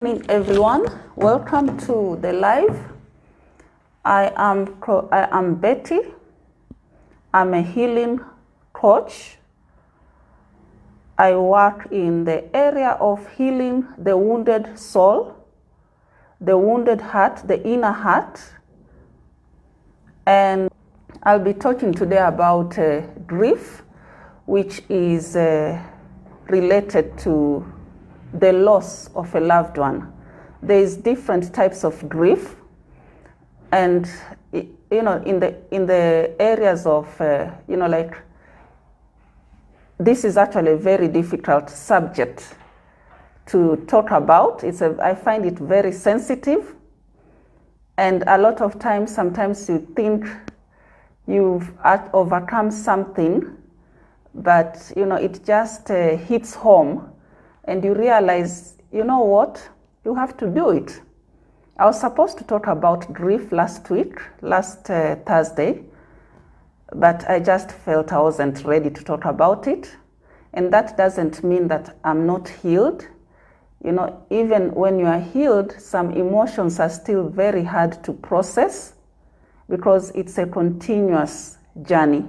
Morning, everyone. Welcome to the live. I am Betty. I'm a healing coach. I work in the area of healing the wounded soul, the wounded heart, the inner heart. And I'll be talking today about grief, which is related to the loss of a loved one. There's different types of grief, and in the areas of like, this is actually a very difficult subject to talk about. I find it very sensitive, and a lot of times, sometimes you think you've overcome something, but it just hits home. And you realize, you know what, you have to do it. I was supposed to talk about grief last Thursday, but I just felt I wasn't ready to talk about it. And that doesn't mean that I'm not healed. Even when you are healed, some emotions are still very hard to process because it's a continuous journey.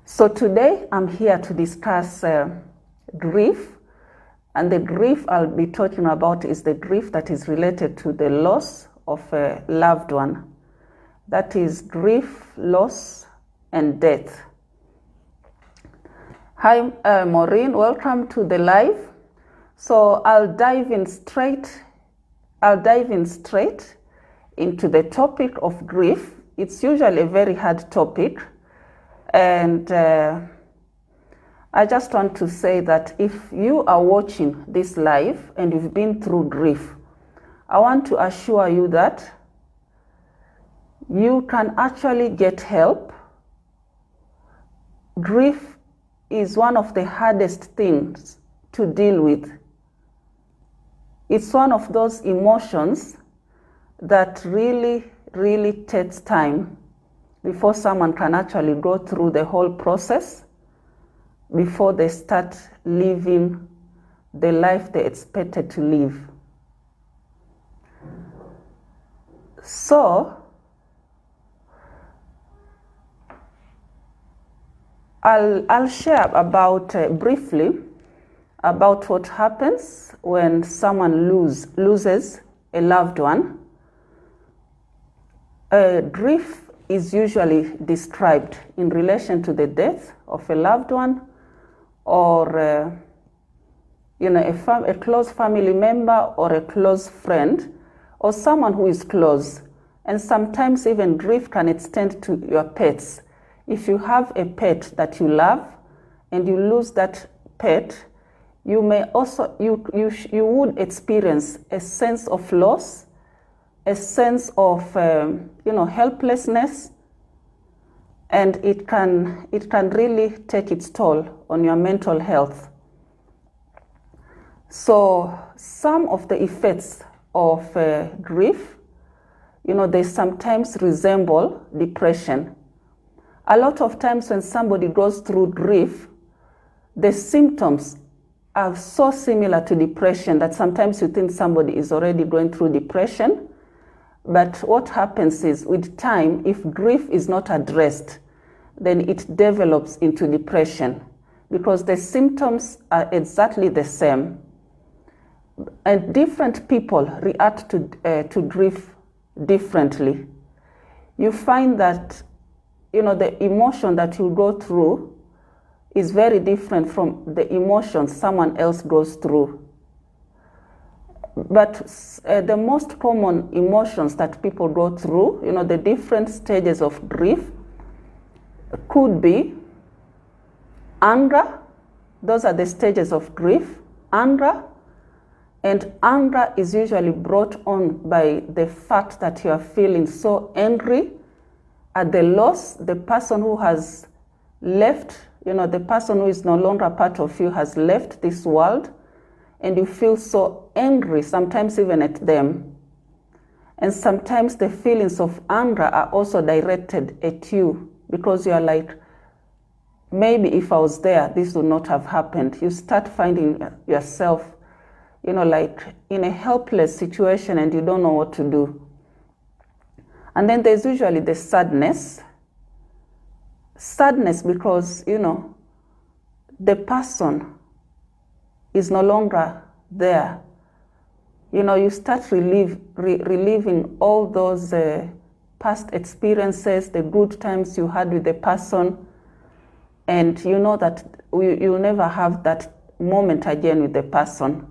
So today I'm here to discuss grief. And the grief I'll be talking about is the grief that is related to the loss of a loved one. That is grief, loss, and death. Hi, Maureen. Welcome to the live. So I'll dive in straight into the topic of grief. It's usually a very hard topic, and I just want to say that if you are watching this live and you've been through grief, I want to assure you that you can actually get help. Grief is one of the hardest things to deal with. It's one of those emotions that really, really takes time before someone can actually go through the whole process, before they start living the life they expected to live. So, I'll share briefly about what happens when someone loses a loved one. Grief is usually described in relation to the death of a loved one, or a close family member, or a close friend, or someone who is close. And sometimes even grief can extend to your pets. If you have a pet that you love and you lose that pet, you may also you would experience a sense of loss, a sense of helplessness, and it can really take its toll on your mental health. So some of the effects of grief, they sometimes resemble depression. A lot of times when somebody goes through grief, the symptoms are so similar to depression that sometimes you think somebody is already going through depression. But what happens is, with time, if grief is not addressed, then it develops into depression because the symptoms are exactly the same. And different people react to grief differently. You find that, the emotion that you go through is very different from the emotions someone else goes through. But the most common emotions that people go through, the different stages of grief, could be anger. Those are the stages of grief, anger. And anger is usually brought on by the fact that you are feeling so angry at the loss. The person who has left, the person who is no longer part of you has left this world, and you feel so angry, sometimes even at them. And sometimes the feelings of anger are also directed at you because you are like, maybe if I was there, this would not have happened. You start finding yourself, like in a helpless situation and you don't know what to do. And then there's usually the sadness. Sadness because, the person is no longer there. You start reliving all those past experiences, the good times you had with the person, and you know that you'll never have that moment again with the person.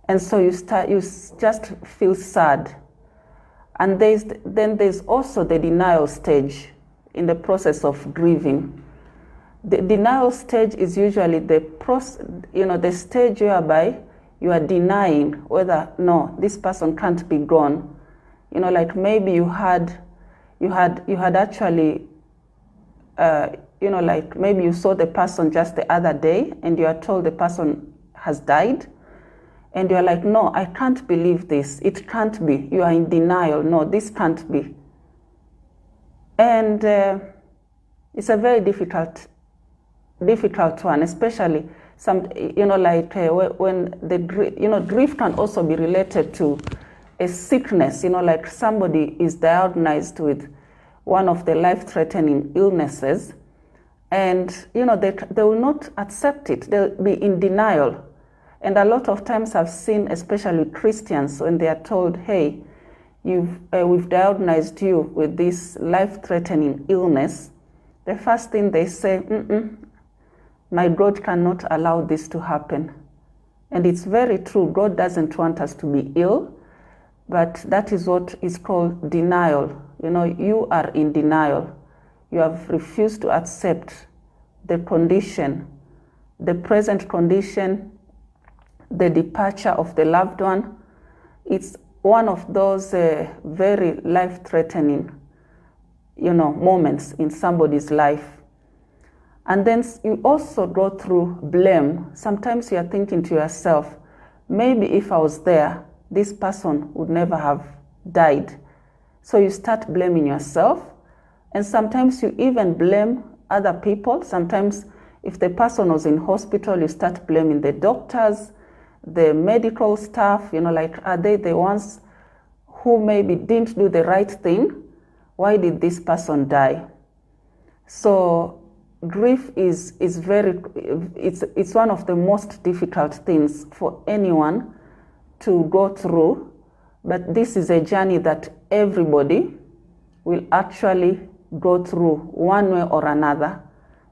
And so you just feel sad. And then there's also the denial stage in the process of grieving. The denial stage is usually the stage whereby you are denying whether, no, this person can't be gone. Like maybe you had actually, like maybe you saw the person just the other day and you are told the person has died. And you're like, no, I can't believe this. It can't be. You are in denial. No, this can't be. And it's a very difficult one, especially when the grief can also be related to a sickness. Like somebody is diagnosed with one of the life-threatening illnesses, and they will not accept it. They'll be in denial. And a lot of times I've seen, especially Christians, when they are told, hey, we've diagnosed you with this life-threatening illness, the first thing they say, my God cannot allow this to happen. And it's very true. God doesn't want us to be ill, but that is what is called denial. You are in denial. You have refused to accept the condition, the present condition, the departure of the loved one. It's one of those very life-threatening, moments in somebody's life. And then you also go through blame. Sometimes you are thinking to yourself, maybe if I was there, this person would never have died. So you start blaming yourself. And sometimes you even blame other people. Sometimes if the person was in hospital, you start blaming the doctors, the medical staff, like, are they the ones who maybe didn't do the right thing? Why did this person die? So grief is it's one of the most difficult things for anyone to go through, but this is a journey that everybody will actually go through one way or another.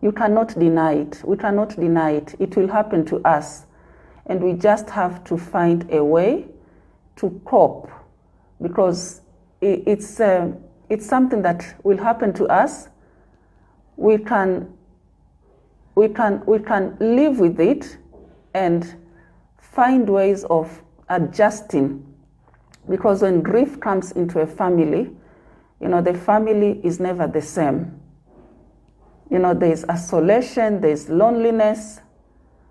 You cannot deny it. We cannot deny it. It will happen to us. And we just have to find a way to cope, because it's something that will happen to us. We can live with it and find ways of adjusting, because when grief comes into a family, the family is never the same. There's isolation, there's loneliness,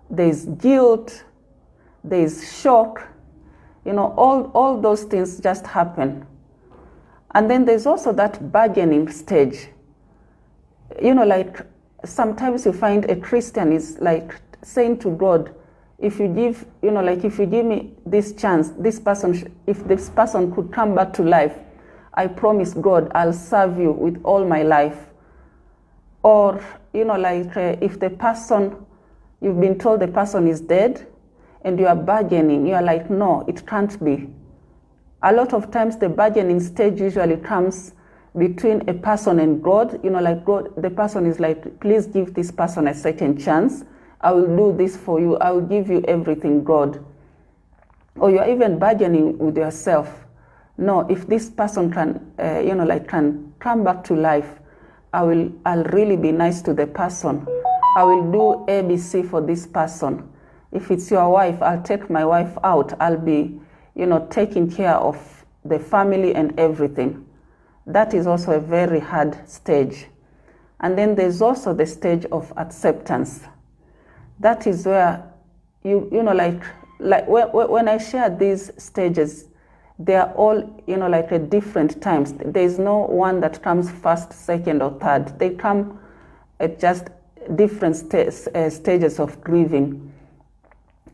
there's guilt, there's shock, all those things just happen. And then there's also that bargaining stage. Like sometimes you find a Christian is like saying to God, if you give, if you give me this chance, if this person could come back to life, I promise God I'll serve you with all my life. Or, if the person, you've been told the person is dead, and you are bargaining, you are like, no, it can't be. A lot of times the bargaining stage usually comes between a person and God. God, the person is like, please give this person a second chance. I will do this for you. I will give you everything, God. Or you're even bargaining with yourself. No, if this person can, can come back to life, I'll really be nice to the person. I will do ABC for this person. If it's your wife, I'll take my wife out. I'll be, taking care of the family and everything. That is also a very hard stage. And then there's also the stage of acceptance. That is where when I share these stages, they are all, at different times. There's no one that comes first, second, or third. They come at just different stages of grieving.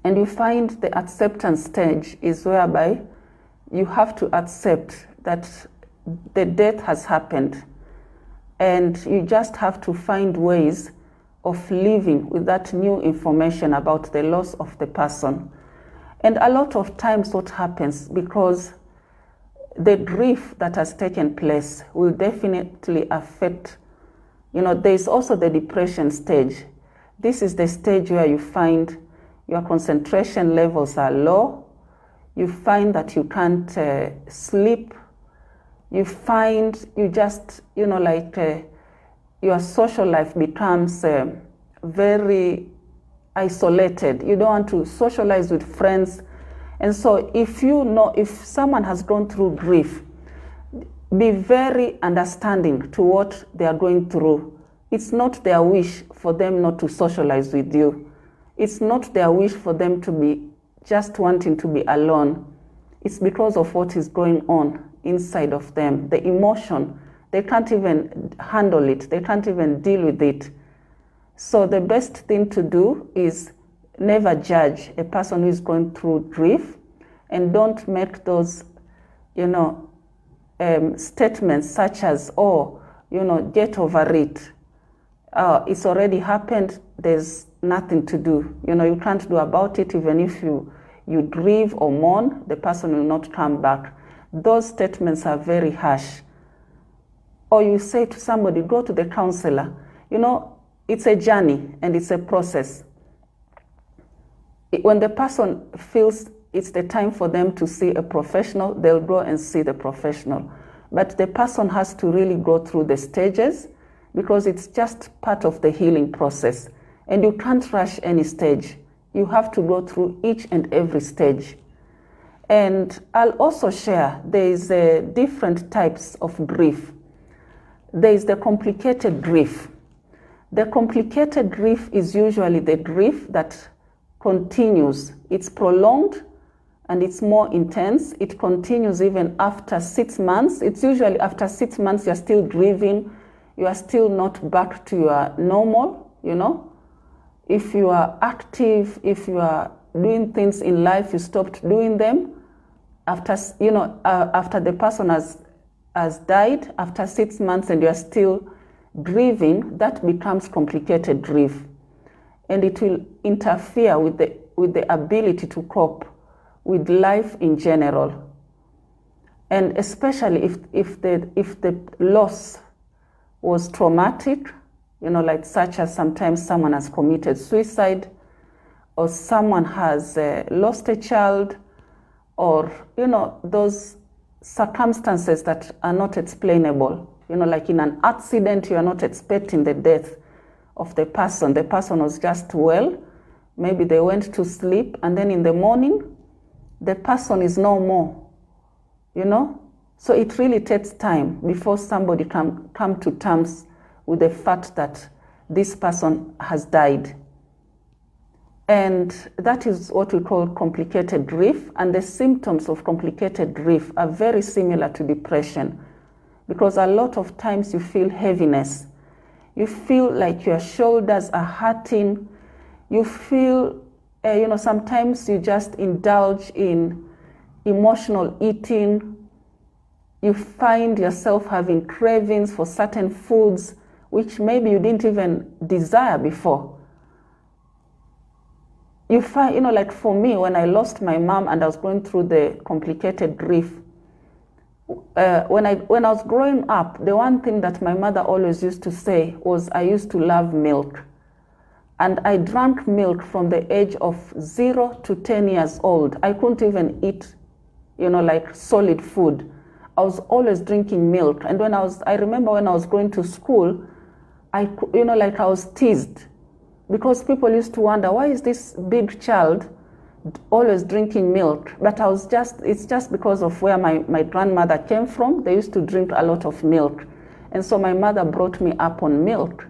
And you find the acceptance stage is whereby you have to accept that the death has happened, and you just have to find ways of living with that new information about the loss of the person. And a lot of times what happens, because the grief that has taken place will definitely affect, there's also the depression stage. This is the stage where you find your concentration levels are low, you find that you can't sleep, you find you just, your social life becomes very isolated. You don't want to socialize with friends. And so if someone has gone through grief, be very understanding to what they are going through. It's not their wish for them not to socialize with you. It's not their wish for them to be just wanting to be alone. It's because of what is going on inside of them. The emotion, they can't even handle it. They can't even deal with it. So the best thing to do is never judge a person who is going through grief, and don't make those, statements such as, get over it. It's already happened. There's nothing to do. You can't do about it. Even if you grieve or mourn, the person will not come back. Those statements are very harsh. Or you say to somebody, go to the counselor. It's a journey and it's a process. When the person feels it's the time for them to see a professional, they'll go and see the professional. But the person has to really go through the stages, because it's just part of the healing process. And you can't rush any stage. You have to go through each and every stage. And I'll also share, there's different types of grief. There's the complicated grief. The complicated grief is usually the grief that continues. It's prolonged and it's more intense. It continues even after 6 months. It's usually after 6 months you're still grieving. You are still not back to your normal, If you are active, if you are doing things in life, you stopped doing them. After the person has died, after 6 months, and you are still grieving, that becomes complicated grief. And it will interfere with the ability to cope with life in general. And especially if the loss was traumatic, such as sometimes someone has committed suicide, or someone has lost a child, or, those circumstances that are not explainable. Like in an accident, you are not expecting the death of the person. The person was just well. Maybe they went to sleep, and then in the morning, the person is no more, So it really takes time before somebody come to terms with the fact that this person has died. And that is what we call complicated grief. And the symptoms of complicated grief are very similar to depression, because a lot of times you feel heaviness. You feel like your shoulders are hurting. You feel, sometimes you just indulge in emotional eating. You find yourself having cravings for certain foods, which maybe you didn't even desire before. You find, like for me, when I lost my mom and I was going through the complicated grief, when I was growing up, the one thing that my mother always used to say was, I used to love milk. And I drank milk from the age of 0 to 10 years old. I couldn't even eat, solid food. I was always drinking milk. And I remember when I was going to school, I was teased, because people used to wonder, why is this big child always drinking milk? But it's just because of where my grandmother came from. They used to drink a lot of milk. And so my mother brought me up on milk.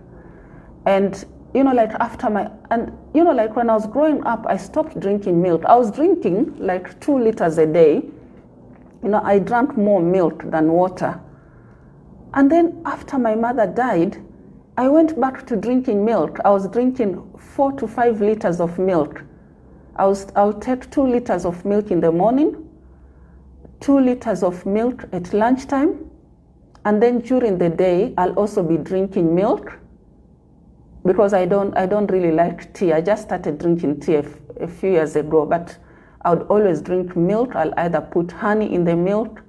And, when I was growing up, I stopped drinking milk. I was drinking 2 liters a day. I drank more milk than water. And then after my mother died, I went back to drinking milk. I was drinking 4 to 5 liters of milk. I'll take 2 liters of milk in the morning, 2 liters of milk at lunchtime, and then during the day, I'll also be drinking milk because I don't really like tea. I just started drinking tea a few years ago, but I would always drink milk. I'll either put honey in the milk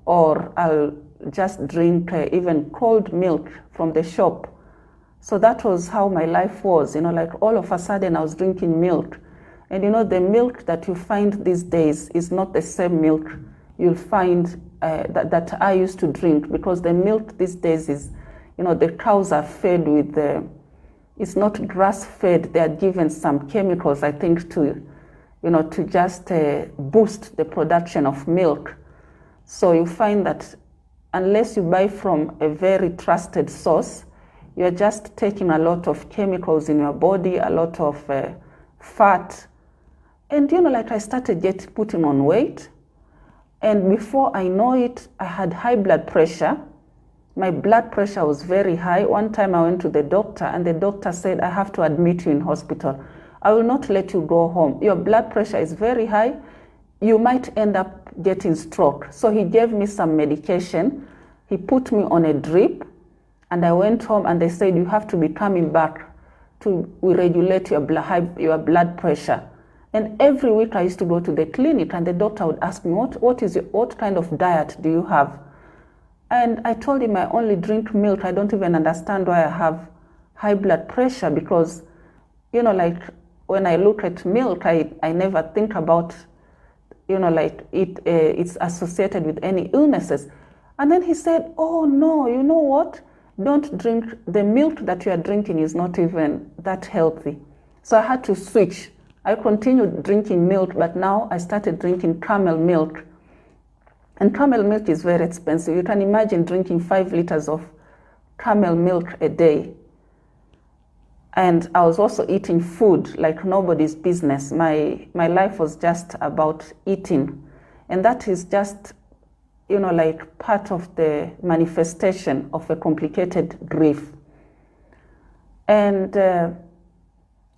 or I'll just drink even cold milk from the shop. So that was how my life was, like all of a sudden I was drinking milk. And the milk that you find these days is not the same milk you'll find that I used to drink, because the milk these days is, the cows are fed with, it's not grass fed. They are given some chemicals, I think, to just boost the production of milk. So you find that unless you buy from a very trusted source, you're just taking a lot of chemicals in your body, a lot of fat. And like I started putting on weight. And before I know it, I had high blood pressure. My blood pressure was very high. One time I went to the doctor and the doctor said, I have to admit you in hospital. I will not let you go home. Your blood pressure is very high. You might end up getting stroke. So he gave me some medication. He put me on a drip and I went home and they said, you have to be coming back to regulate your blood pressure. And every week I used to go to the clinic and the doctor would ask me, what kind of diet do you have? And I told him I only drink milk. I don't even understand why I have high blood pressure, because, like when I look at milk, I never think about, like it's associated with any illnesses. And then he said, oh no, you know what? Don't drink, the milk that you are drinking is not even that healthy. So I had to switch. I continued drinking milk, but now I started drinking camel milk. And camel milk is very expensive. You can imagine drinking 5 liters of camel milk a day. And I was also eating food like nobody's business. My life was just about eating. And that is just, like part of the manifestation of a complicated grief. And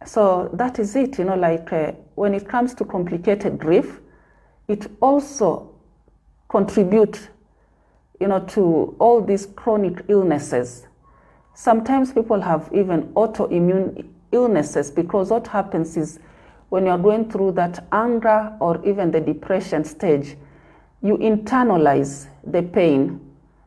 so that is it, when it comes to complicated grief, it also contributes, to all these chronic illnesses. Sometimes people have even autoimmune illnesses, because what happens is when you're going through that anger or even the depression stage, you internalize the pain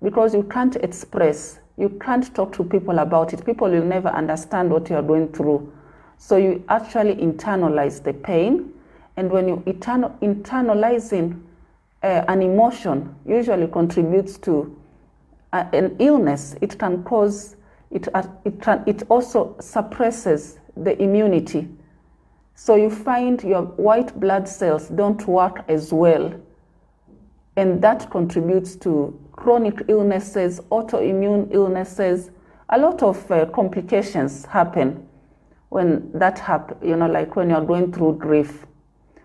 because you can't express, you can't talk to people about it. People will never understand what you're going through. So you actually internalize the pain, and when you internalizing an emotion usually contributes to an illness. It can cause, it also suppresses the immunity. So you find your white blood cells don't work as well, and that contributes to chronic illnesses, autoimmune illnesses. A lot of complications happen when that happens, like when you're going through grief,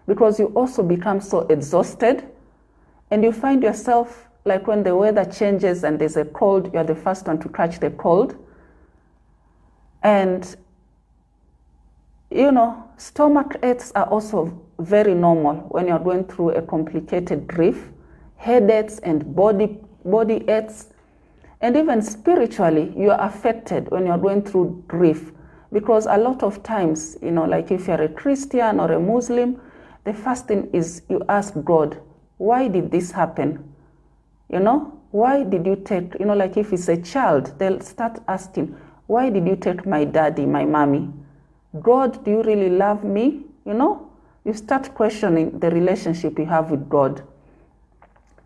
because you also become so exhausted, and you find yourself, like when the weather changes and there's a cold, you're the first one to catch the cold. And, stomach aches are also very normal when you're going through a complicated grief, headaches and body aches. And even spiritually, you are affected when you're going through grief. Because a lot of times, like if you're a Christian or a Muslim, the first thing is you ask God, why did this happen? Why did you take, like if it's a child, they'll start asking, why did you take my daddy, my mommy? God, do you really love me? You start questioning the relationship you have with God.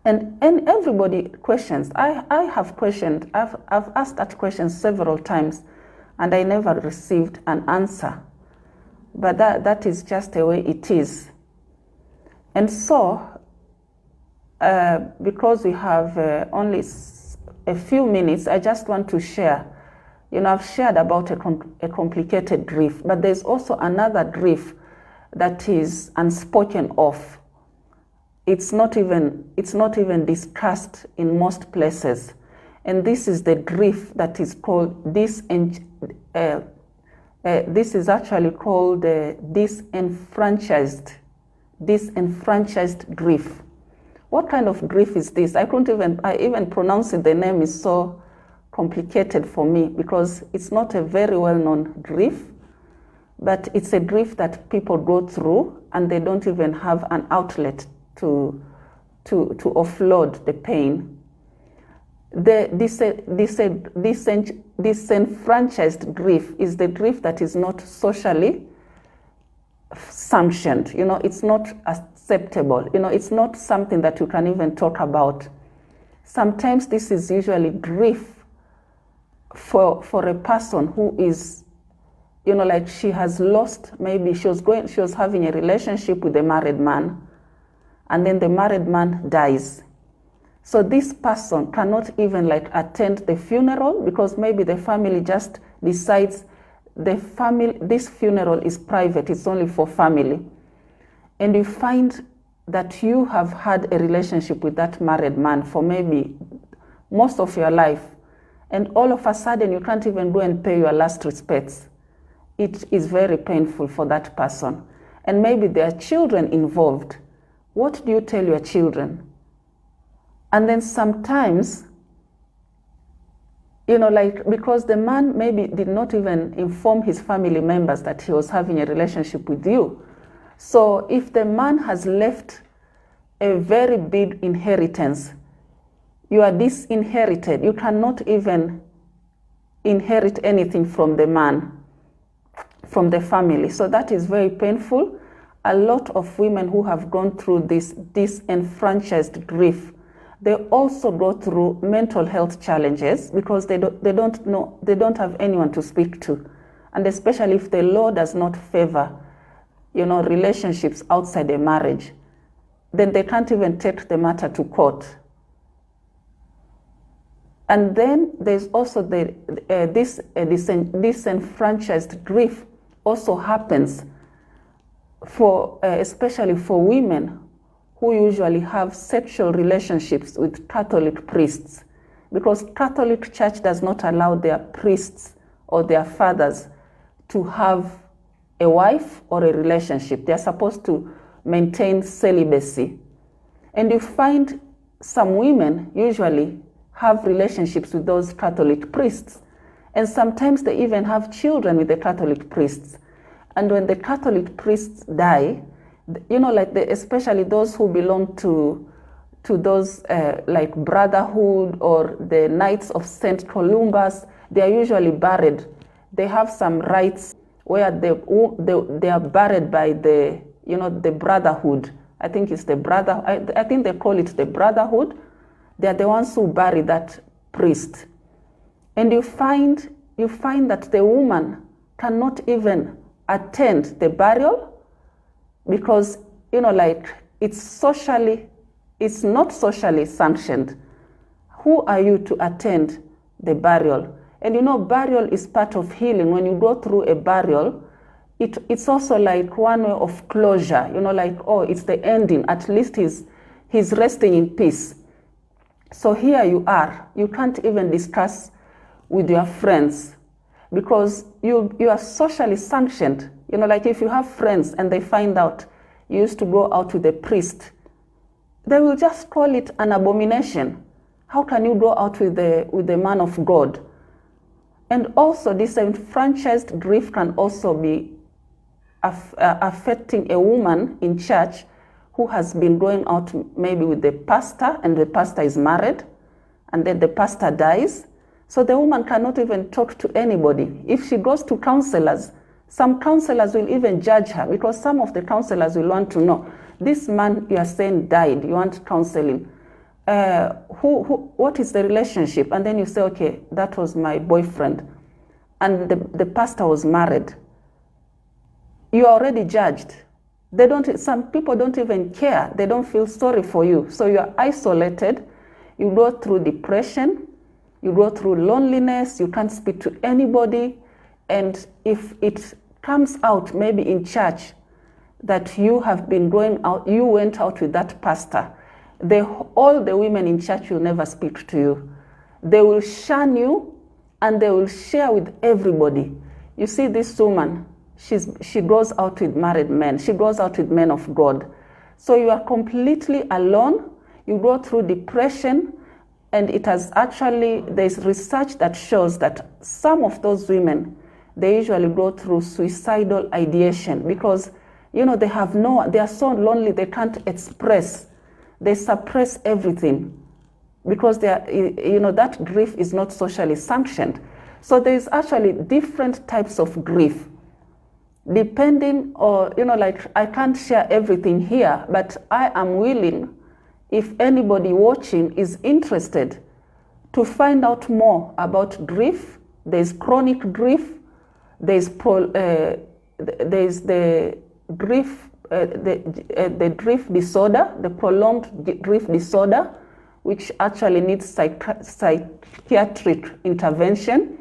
And everybody questions. I have questioned, I've asked that question several times, and I never received an answer. But that is just the way it is. And so, because we have only a few minutes, I just want to share. I've shared about a complicated grief, but there's also another grief that is unspoken of. It's not even discussed in most places. And this is the grief that is called This is actually called disenfranchised grief. What kind of grief is this? I even pronounce it. The name is so complicated for me because it's not a very well-known grief, but it's a grief that people go through and they don't even have an outlet to offload the pain. The disenfranchised grief is the grief that is not socially sanctioned. It's not acceptable. It's not something that you can even talk about. Sometimes this is usually grief for a person who is, like she has lost, maybe she was having a relationship with a married man, and then the married man dies. So this person cannot even attend the funeral because maybe the family just decides this funeral is private, it's only for family. And you find that you have had a relationship with that married man for maybe most of your life, and all of a sudden you can't even go and pay your last respects. It is very painful for that person. And maybe there are children involved. What do you tell your children? And then sometimes, because the man maybe did not even inform his family members that he was having a relationship with you. So if the man has left a very big inheritance, you are disinherited. You cannot even inherit anything from the man, from the family. So that is very painful. A lot of women who have gone through this disenfranchised grief, they also go through mental health challenges because they don't have anyone to speak to. And especially if the law does not favor, relationships outside a marriage, then they can't even take the matter to court. And then there's also this disenfranchised grief also happens especially for women who usually have sexual relationships with Catholic priests, because Catholic Church does not allow their priests or their fathers to have a wife or a relationship. They're supposed to maintain celibacy. And you find some women usually have relationships with those Catholic priests. And sometimes they even have children with the Catholic priests. And when the Catholic priests die, especially those who belong to those Brotherhood or the Knights of St. Columbus, they are usually buried. They have some rites where they are buried by the Brotherhood. I think it's the I think they call it the Brotherhood. They are the ones who bury that priest. And you find that the woman cannot even attend the burial because, it's not socially sanctioned. Who are you to attend the burial? And burial is part of healing. When you go through a burial, it's also like one way of closure, it's the ending. At least he's resting in peace. So here you are. You can't even discuss with your friends because you are socially sanctioned. If you have friends and they find out you used to go out with a priest, they will just call it an abomination. How can you go out with the man of God? And also, disenfranchised grief can also be affecting a woman in church who has been going out maybe with the pastor, and the pastor is married, and then the pastor dies. So the woman cannot even talk to anybody. If she goes to counselors, some counselors will even judge her because some of the counselors will want to know, this man you are saying died, you want counseling. What is the relationship? And then you say, okay, that was my boyfriend. And the pastor was married. You are already judged. Some people don't even care. They don't feel sorry for you. So you are isolated. You go through depression. You go through loneliness. You can't speak to anybody. And if it comes out maybe in church that you have been going out, you went out with that pastor, all the women in church will never speak to you. They will shun you and they will share with everybody. You see this woman, she goes out with married men. She goes out with men of God. So you are completely alone. You go through depression, and it has actually, there's research that shows that some of those women, they usually go through suicidal ideation because, you know, they are so lonely, they can't express. They suppress everything because they are, you know, that grief is not socially sanctioned. So there's actually different types of grief. Depending, or, you know, like, I can't share everything here, but I am willing, if anybody watching is interested, to find out more about grief. There's chronic grief, there's the grief, the grief disorder, the prolonged grief disorder, which actually needs psychiatric intervention.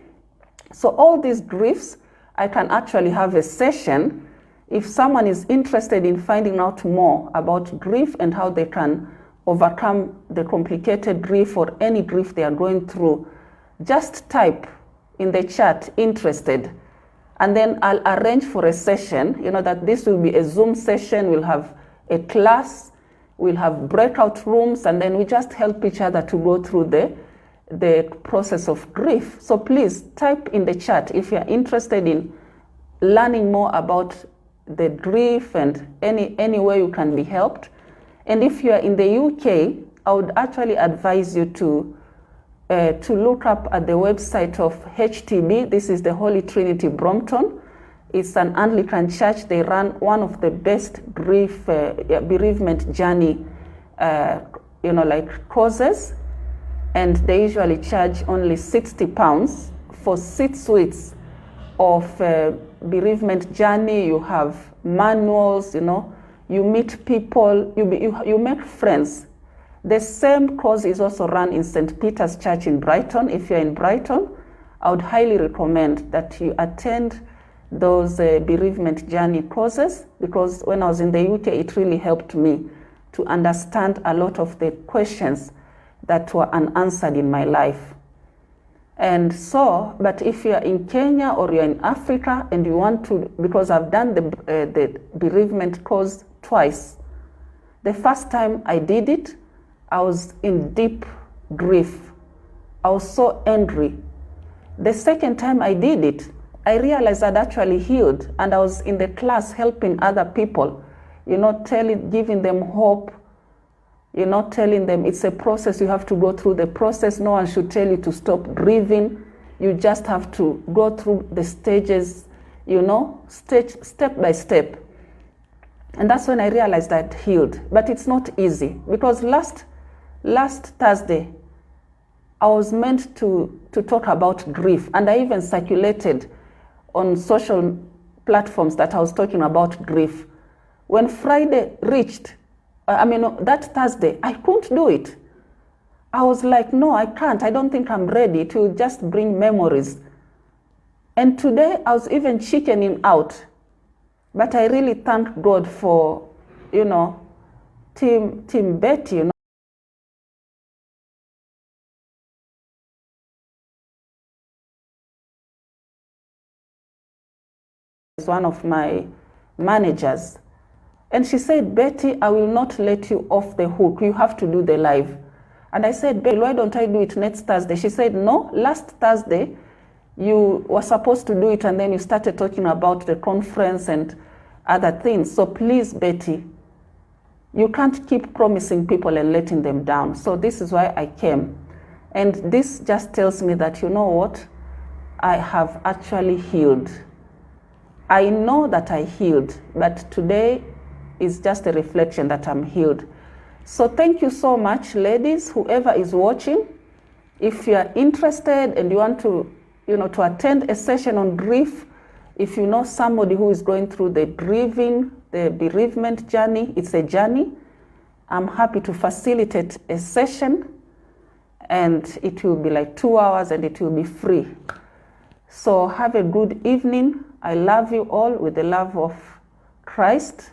So all these griefs, I can actually have a session if someone is interested in finding out more about grief and how they can overcome the complicated grief or any grief they are going through. Just type in the chat, interested, and then I'll arrange for a session. You know that this will be a Zoom session, we'll have a class, we'll have breakout rooms, and then we just help each other to go through the process of grief. So please type in the chat if you're interested in learning more about the grief and any way you can be helped. And if you're in the UK, I would actually advise you to look up at the website of HTB. This is the Holy Trinity Brompton. It's an Anglican church. They run one of the best grief bereavement journey courses, and they usually charge only £60 for 6 weeks of bereavement journey. You have manuals, you know, you meet people, you make friends. The same course is also run in St. Peter's Church in Brighton. If you're in Brighton, I would highly recommend that you attend those bereavement journey courses, because when I was in the UK, it really helped me to understand a lot of the questions that were unanswered in my life. And so, but if you're in Kenya or you're in Africa and you want to, because I've done the bereavement course twice. The first time I did it, I was in deep grief. I was so angry. The second time I did it, I realized I'd actually healed, and I was in the class helping other people, you know, giving them hope, you know, telling them it's a process, you have to go through the process. No one should tell you to stop grieving. You just have to go through the stages, you know, step by step. And that's when I realized I'd healed. But it's not easy, because last Thursday, I was meant to talk about grief, and I even circulated on social platforms that I was talking about grief. When Friday reached, that Thursday, I couldn't do it. I was like, no, I can't. I don't think I'm ready to just bring memories. And today, I was even chickening out. But I really thank God for, you know, Team Betty, you know. Is one of my managers. And she said, Betty, I will not let you off the hook. You have to do the live. And I said, Betty, why don't I do it next Thursday? She said, no, last Thursday, you were supposed to do it, and then you started talking about the conference and other things. So please, Betty, you can't keep promising people and letting them down. So this is why I came. And this just tells me that, you know what? I have actually healed. I know that I healed, but today is just a reflection that I'm healed. So thank you so much, ladies, whoever is watching. If you are interested and you want to, you know, to attend a session on grief, if you know somebody who is going through the bereavement journey, it's a journey, I'm happy to facilitate a session, and it will be like 2 hours, and it will be free. So have a good evening. I love you all with the love of Christ.